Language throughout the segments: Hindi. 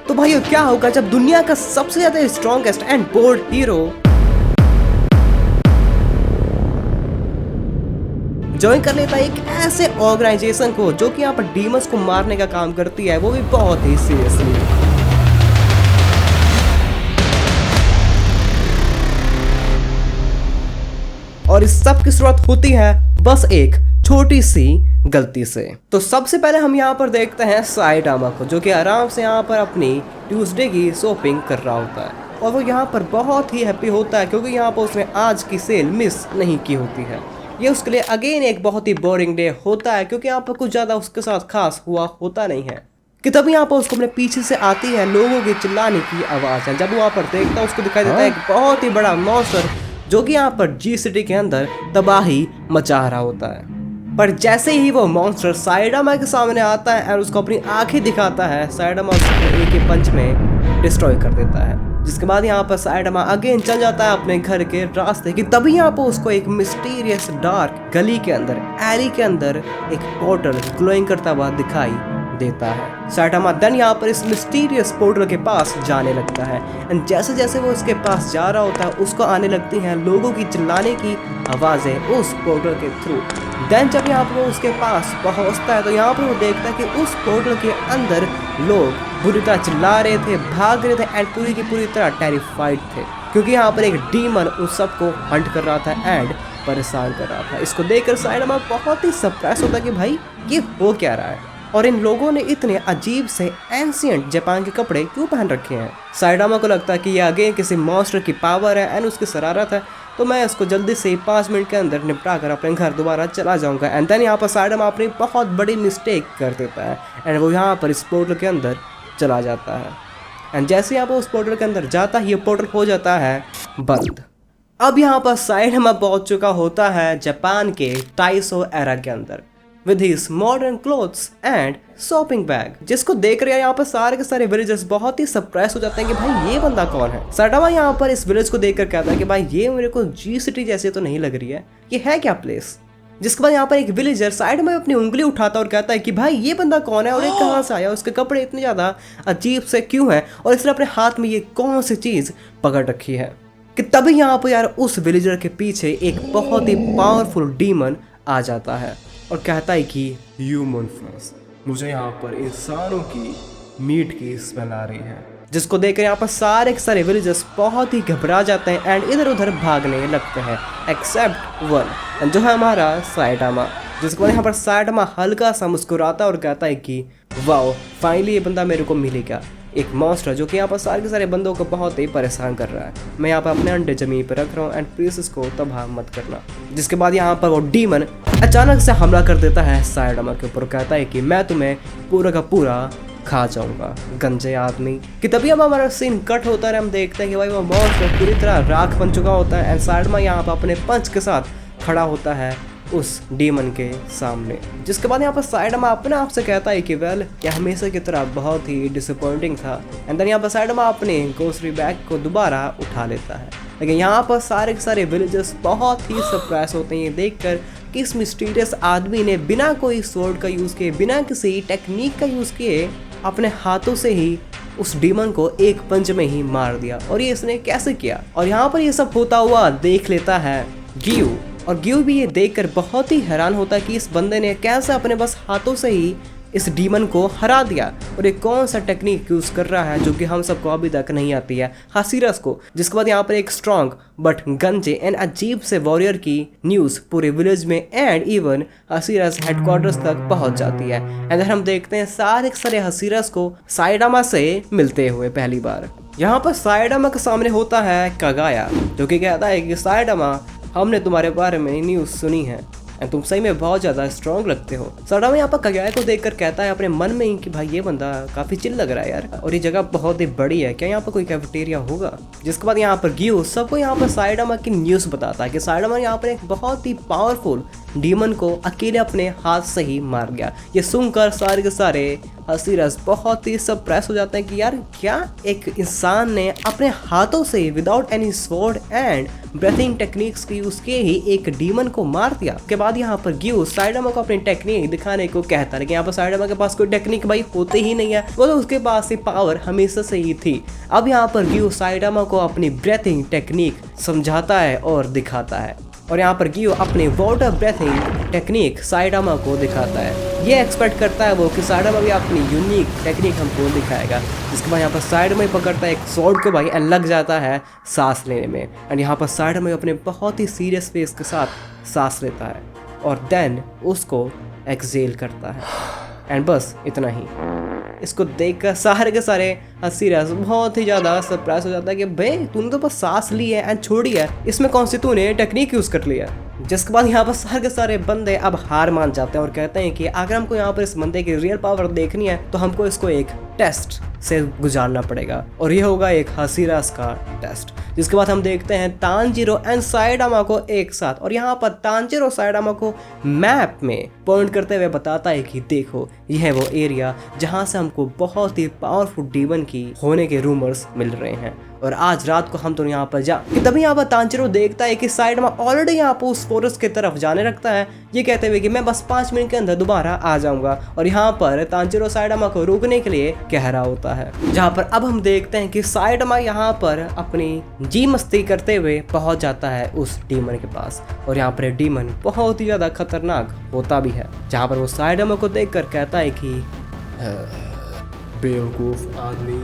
तो भाइयों क्या होगा जब दुनिया का सबसे ज्यादा strongest and bold hero join कर लेता है एक ऐसे ऑर्गेनाइजेशन को जो कि यहाँ पर डीमंस को मारने का काम करती है, वो भी बहुत ही सीरियसली। और इस सब की शुरुआत होती है बस एक छोटी सी गलती से। तो सबसे पहले हम यहाँ पर देखते हैं साइडामा को, जो कि आराम से यहाँ पर अपनी ट्यूसडे की शॉपिंग कर रहा होता है। और वो यहाँ पर बहुत ही हैप्पी होता है क्योंकि यहाँ पर उसने आज की सेल मिस नहीं की होती है। ये उसके लिए अगेन एक बहुत ही बोरिंग डे होता है क्योंकि यहाँ पर कुछ ज़्यादा उसके साथ खास हुआ होता नहीं है कि तभी यहाँ पर उसको अपने पीछे से आती है लोगों के चिल्लाने की आवाज़ है। जब वो वहाँ पर देखता है उसको दिखाई देता है एक बहुत ही बड़ा मॉन्स्टर जो कि यहाँ पर जी सिटी के अंदर तबाही मचा रहा होता है। पर जैसे ही वो मॉन्स्टर साइडामा के सामने आता है और उसको अपनी आंखें दिखाता है, साइडामा उसको एक ही पंच में डिस्ट्रॉय कर देता है। जिसके बाद यहाँ पर साइडामा अगेन चल जाता है अपने घर के रास्ते की तभी यहाँ पर उसको एक मिस्टीरियस डार्क गली के अंदर, एली के अंदर एक पोर्टल ग्लोइंग करता हुआ दिखाई देता है। साइडामा देन यहाँ पर इस मिस्टीरियस पोर्टल के पास जाने लगता है एंड जैसे जैसे वो उसके पास जा रहा होता है उसको आने लगती हैं लोगों की चिल्लाने की आवाज़ें उस पोर्टल के थ्रू। देन जब यहाँ पर वो उसके पास पहुँचता है तो यहाँ पर वो देखता है कि उस पोर्टल के अंदर लोग बुरी तरह चिल्ला रहे थे, भाग रहे थे एंड पूरी की पूरी तरह टेरिफाइड थे क्योंकि यहाँ पर एक डीमन उस सबको हंट कर रहा था एंड परेशान कर रहा था। इसको देखकर साइडामा बहुत ही सरप्राइज होता है कि भाई ये हो क्या रहा है और इन लोगों ने इतने अजीब से एंशिएंट जापान के कपड़े क्यों पहन रखे हैं। साइडामा को लगता है कि ये आगे किसी मॉन्स्टर की पावर है एंड उसकी शरारत है, तो मैं इसको जल्दी से 5 मिनट के अंदर निपटा कर अपने घर दोबारा चला जाऊंगा। एंड देन यहाँ पर साइडामा अपनी बहुत बड़ी मिस्टेक कर देता है एंड वो यहाँ पर इस पोर्टल के अंदर चला जाता है। एंड जैसे यहाँ पर उस पोर्टल के अंदर जाता ही ये पोर्टल हो जाता है बंद। अब यहाँ पर साइडामा पहुँच चुका होता है जापान के टाइसो एरा के अंदर with his modern clothes and shopping bag, जिसको देख रहे हैं यहाँ पर सारे के सारे विलेजर्स बहुत ही सरप्राइज हो जाते हैं कि भाई ये बंदा कौन है। साइडामा यहाँ पर इस विलेज को देखकर कहता है कि भाई ये मेरे को जी सिटी जैसे तो नहीं लग रही है, ये है क्या प्लेस। जिसके बाद यहाँ पर एक विलेजर साइडामा अपनी उंगली उठाता और कहता है कि भाई ये बंदा कौन है और ये कहाँ से आया, उसके कपड़े इतने ज़्यादा अजीब से क्यों हैं और इसने अपने हाथ में ये कौन सी चीज़ पकड़ रखी है। कि तभी यहाँ पर यार उस विलेजर के पीछे एक बहुत ही पावरफुल डीमन आ जाता है और कहता है कि ह्यूमन फ्लेश, मुझे यहाँ पर इंसानों की मीट की स्मेल आ रही है। जिसको देखकर यहाँ पर सारे के सारे विलेजर्स बहुत ही घबरा जाते हैं एंड इधर उधर भागने लगते हैं एक्सेप्ट वन जो है हमारा साइडामा। जिसके बाद यहाँ पर साइडामा हल्का सा मुस्कुराता और कहता है कि वाओ फाइनली ये बंदा मेरे को मिलेगा, एक मॉन्स्टर जो कि यहाँ पर सारे के सारे बंदों को बहुत ही परेशान कर रहा है। मैं यहाँ पर अपने अंडे जमीन पर रख रहा हूँ एंड प्लीज इसको तबाह मत करना। जिसके बाद यहाँ पर वो डीमन अचानक से हमला कर देता है साइडामा के ऊपर, कहता है कि मैं तुम्हें पूरा का पूरा खा जाऊंगा गंजे आदमी। कि तभी अब हमारा सीन कट होता है, हम देखते हैं कि भाई वो मॉन्स्टर पूरी तरह राख बन चुका होता है एंड साइडामा यहाँ पर अपने पंच के साथ खड़ा होता है उस डीमन के सामने। जिसके बाद यहाँ पर साइडामा अपने आप से कहता है कि वेल यह हमेशा की तरह बहुत ही डिसअपॉइंटिंग था। एंड देन यहाँ पर साइडामा अपने ग्रोसरी बैग को दोबारा उठा लेता है। लेकिन यहाँ पर सारे के सारे विलेजर्स बहुत ही सरप्राइज होते हैं ये देखकर कि इस मिस्टीरियस आदमी ने बिना कोई स्वॉर्ड का यूज़ किए, बिना किसी टेक्निक का यूज़ किए अपने हाथों से ही उस डीमन को एक पंच में ही मार दिया। और ये इसने कैसे किया। और यहाँ पर ये सब होता हुआ देख लेता है गियू, और गियू भी ये देखकर बहुत ही हैरान होता है कि इस बंदे ने कैसे अपने बस हाथों से ही इस डीमन को हरा दिया और ये कौन सा टेक्निक यूज़ कर रहा है जो कि हम सबको अभी तक नहीं आती है, हासिरस को। जिसके बाद यहाँ पर एक स्ट्रॉन्ग बट गंजे एंड अजीब से वॉरियर की न्यूज़ पूरे विलेज में एंड इवन हासिरस हेडक्वार्टर्स तक पहुँच जाती है। एंड हम देखते हैं सारे हासिरस को साइडामा से मिलते हुए पहली बार। यहाँ पर साइडामा के सामने होता है कागाया, जो कि कहता है कि साइडामा हमने तुम्हारे बारे में न्यूज़ सुनी है एंड तुम सही में बहुत ज़्यादा स्ट्रॉन्ग लगते हो। साइडामा यहाँ पर कागाया को देखकर कहता है अपने मन में ही कि भाई ये बंदा काफ़ी चिल लग रहा है यार, और ये जगह बहुत ही बड़ी है, क्या यहाँ पर कोई कैफेटेरिया होगा। जिसके बाद यहाँ पर गियू सबको यहाँ पर साइडामा की न्यूज़ बताता है कि साइडामा यहाँ पर एक बहुत ही पावरफुल डीमन को अकेले अपने हाथ से ही मार गया। ये सुनकर सारे के सारे हसीरस बहुत ही सरप्राइज हो जाते हैं कि यार क्या एक इंसान ने अपने हाथों से without any sword and breathing techniques की उसके ही एक डीमन को मार दिया। उसके बाद यहाँ पर ग्यू साइडामा को अपनी टेक्निक दिखाने को कहता है, लेकिन यहाँ पर साइडामा के पास कोई टेक्निक भाई होते ही नहीं है, वो तो उसके पास ये पावर हमेशा से ही थी। अब यहाँ पर ग्यू साइडामा को अपनी ब्रीथिंग टेक्निक समझाता है और दिखाता है, और यहाँ पर गियो अपनी वाटर ब्रीथिंग टेक्निक साइडामा को दिखाता है। ये एक्सपेक्ट करता है वो कि साइडामा भी अपनी यूनिक टेक्निक हमको दिखाएगा। जिसके बाद यहाँ पर साइडामा ही पकड़ता है एक स्वॉर्ड को भाई एंड लग जाता है सांस लेने में। एंड यहाँ पर साइडामा अपने बहुत ही सीरियस फेस के साथ सांस लेता है और देन उसको एक्सेल करता है। एंड बस इतना ही। इसको देखकर सारे के सारे हसीरस बहुत ही ज़्यादा सरप्राइज हो जाता है कि भाई तूने तो बस सांस ली है एंड छोड़ी है, इसमें कौन सी तूने टेक्निक यूज़ कर लिया। जिसके बाद यहाँ पर सारे के सारे बंदे अब हार मान जाते हैं और कहते हैं कि अगर हमको यहाँ पर इस बंदे की रियल पावर देखनी है तो हमको इसको एक टेस्ट से गुजारना पड़ेगा, और ये होगा एक हसीरस का टेस्ट। जिसके बाद हम देखते हैं तानजीरो एंड साइडामा को एक साथ, और यहाँ पर तानजीरो साइडामा को मैप में पॉइंट करते हुए बताता है कि देखो यह है वो एरिया जहाँ से हमको बहुत ही पावरफुल डीमन की होने के रूमर्स मिल रहे हैं, और आज रात को हम तो यहाँ पर तभी यहाँ पर तानजीरो देखता है कि साइडामा ऑलरेडी यहाँ पर उस फॉरेस्ट की तरफ जाने लगता है, ये कहते हुए कि मैं बस 5 मिनट के अंदर दोबारा आ जाऊंगा। और यहाँ पर तानजीरो साइडामा को रोकने के लिए कह रहा होता है, जहाँ पर अब हम देखते हैं कि साइडामा यहाँ पर अपनी जी मस्ती करते हुए पहुंच जाता है उस डीमन के पास, और यहाँ पर डीमन बहुत ही ज्यादा खतरनाक होता भी है। जहाँ पर वो साइडामा को देखकर कहता है कि बेवकूफ आदमी,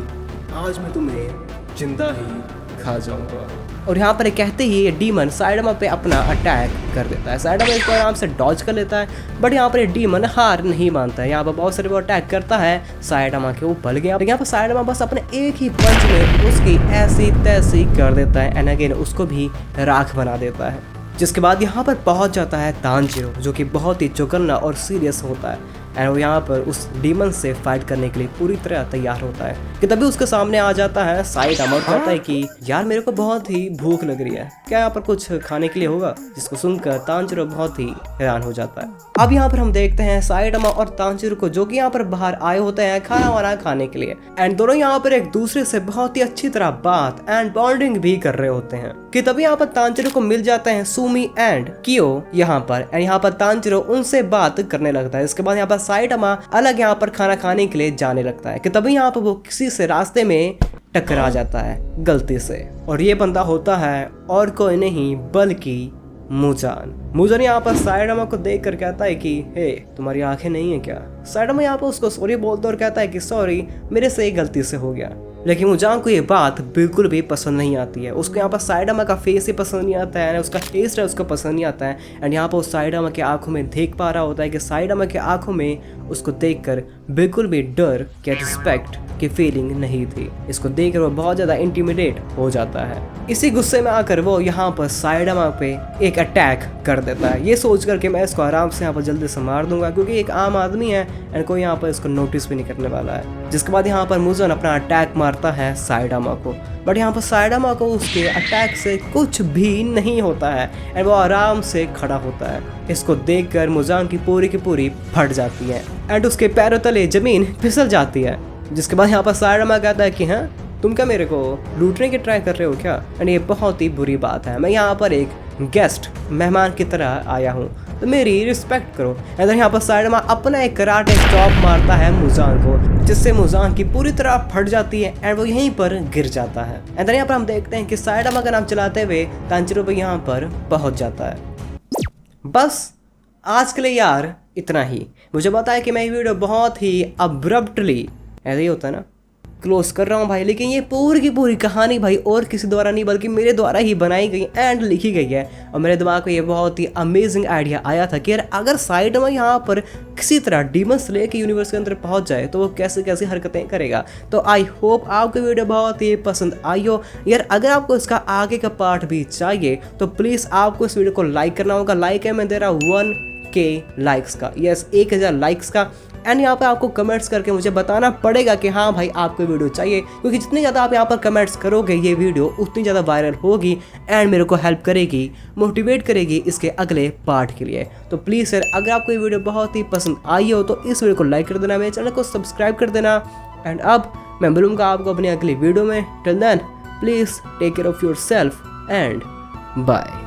आज मैं तुम्हें जिंदा ही खा जाऊंगा। और यहाँ पर कहते ही ये डीमन साइडामा पे अपना अटैक कर देता है। साइडामा इसको आराम से डॉज कर लेता है, बट यहाँ पर ये डीमन हार नहीं मानता है। यहाँ पर बहुत सारे वो अटैक करता है साइडामा के ऊपर, लेकिन यहाँ पर साइडामा बस अपने एक ही पंच में उसकी ऐसी तैसी कर देता है एंड अगेन उसको भी राख बना देता है। जिसके बाद यहाँ पर पहुँच जाता है तानजीरो, जो कि बहुत ही चौकन्ना और सीरियस होता है, एंड वो यहाँ पर उस डीमन से फाइट करने के लिए पूरी तरह तैयार होता है कि तभी उसके सामने आ जाता है साइडामा और कहता है कि यार मेरे को बहुत ही भूख लग रही है, क्या यहाँ पर कुछ खाने के लिए होगा। जिसको सुनकर तानजीरो बहुत ही हैरान हो जाता है। अब यहाँ पर हम देखते हैं साइडामा और तानजीरो को, जो कि यहाँ पर बाहर आए होते हैं खाना वाना खाने के लिए, एंड दोनों यहाँ पर एक दूसरे से बहुत ही अच्छी तरह बात एंड बॉन्डिंग भी कर रहे होते हैं कि तभी यहाँ पर तानजीरो को मिल जाते हैं सुमी एंड कियो यहाँ पर, एंड यहाँ पर तानजीरो उनसे बात करने लगता है। इसके बाद यहाँ पर साइडामा अलग यहाँ पर खाना खाने के लिए जाने लगता है कि तभी यहाँ पर वो किसी से रास्ते में टकरा जाता है गलती से, और ये बंदा होता है और कोई नहीं बल्कि मुजान। मुजान यहाँ पर साइडामा को देख कर कहता है कि हे तुम्हारी आंखें नहीं है क्या। साइडामा यहाँ पर उसको सॉरी बोलता और कहता है कि सॉरी मेरे से गलती से हो गया, लेकिन मुजान को ये बात बिल्कुल भी पसंद नहीं आती है। उसको यहाँ पर साइडामा का फेस ही पसंद नहीं आता है, उसका टेस्ट है उसको पसंद नहीं आता है, एंड यहाँ पर उस साइडामा के आंखों में देख पा रहा होता है कि साइडामा के आंखों में उसको देखकर बिल्कुल भी डर या रिस्पेक्ट की फीलिंग नहीं थी। इसको देखकर वो बहुत ज़्यादा इंटिमिडेट हो जाता है। इसी गुस्से में आकर वो यहाँ पर साइडामा पे एक अटैक कर देता है, ये सोच कर कि मैं इसको आराम से यहाँ पर जल्दी से मार दूंगा क्योंकि एक आम आदमी है एंड कोई यहाँ पर इसको नोटिस भी नहीं करने वाला है। जिसके बाद यहाँ पर मुजान अपना अटैक मारता है साइडामा को, बट यहाँ पर साइडामा को उसके अटैक से कुछ भी नहीं होता है एंड वो आराम से खड़ा होता है। इसको देखकर मुजान की पूरी फट जाती है एंड उसके पैरों तले जमीन फिसल जाती है। जिसके बाद यहाँ पर साइडामा कहता है कि हाँ तुम क्या मेरे को लूटने की ट्राई कर रहे हो क्या, एंड ये बहुत ही बुरी बात है, मैं यहाँ पर एक गेस्ट मेहमान की तरह आया हूँ तो मेरी रिस्पेक्ट करो। एंड यहाँ पर साइडामा अपना एक कराटे चॉप मारता है मुजान को, जिससे मुजान की पूरी तरह फट जाती है एंड वो यहीं पर गिर जाता है। एंड यहाँ पर हम देखते हैं कि साइडामा का नाम चलाते हुए तानजीरो भी यहाँ पर पहुँच जाता है। बस आज के लिए यार इतना ही। मुझे पता है कि मैं ये वीडियो बहुत ही अब्रप्टली ऐसे ही होता है ना क्लोज कर रहा हूँ भाई, लेकिन ये पूरी की पूरी कहानी भाई और किसी द्वारा नहीं बल्कि मेरे द्वारा ही बनाई गई एंड लिखी गई है। और मेरे दिमाग में ये बहुत ही अमेजिंग आइडिया आया था कि यार अगर साइडामा यहाँ पर किसी तरह डीमन स्लेयर के यूनिवर्स के अंदर पहुँच जाए तो वो कैसे कैसी हरकतें करेगा। तो आई होप आपको वीडियो बहुत ही पसंद आई हो यार। अगर आपको इसका आगे का पार्ट भी चाहिए तो प्लीज़ आपको इस वीडियो को लाइक करना होगा। लाइक है मैं दे रहा हूँ 1K लाइक्स का, यस 1000 लाइक्स का। एंड यहाँ पर आपको कमेंट्स करके मुझे बताना पड़ेगा कि हाँ भाई आपको वीडियो चाहिए, क्योंकि जितने ज़्यादा आप यहाँ पर कमेंट्स करोगे ये वीडियो उतनी ज़्यादा वायरल होगी एंड मेरे को हेल्प करेगी, मोटिवेट करेगी इसके अगले पार्ट के लिए। तो प्लीज़ सर अगर आपको ये वीडियो बहुत ही पसंद आई हो तो इस वीडियो को लाइक कर देना, मेरे चैनल को सब्सक्राइब कर देना। एंड अब मैं मिलूंगा आपको अपनी अगली वीडियो में। Till then please take care of yourself and bye.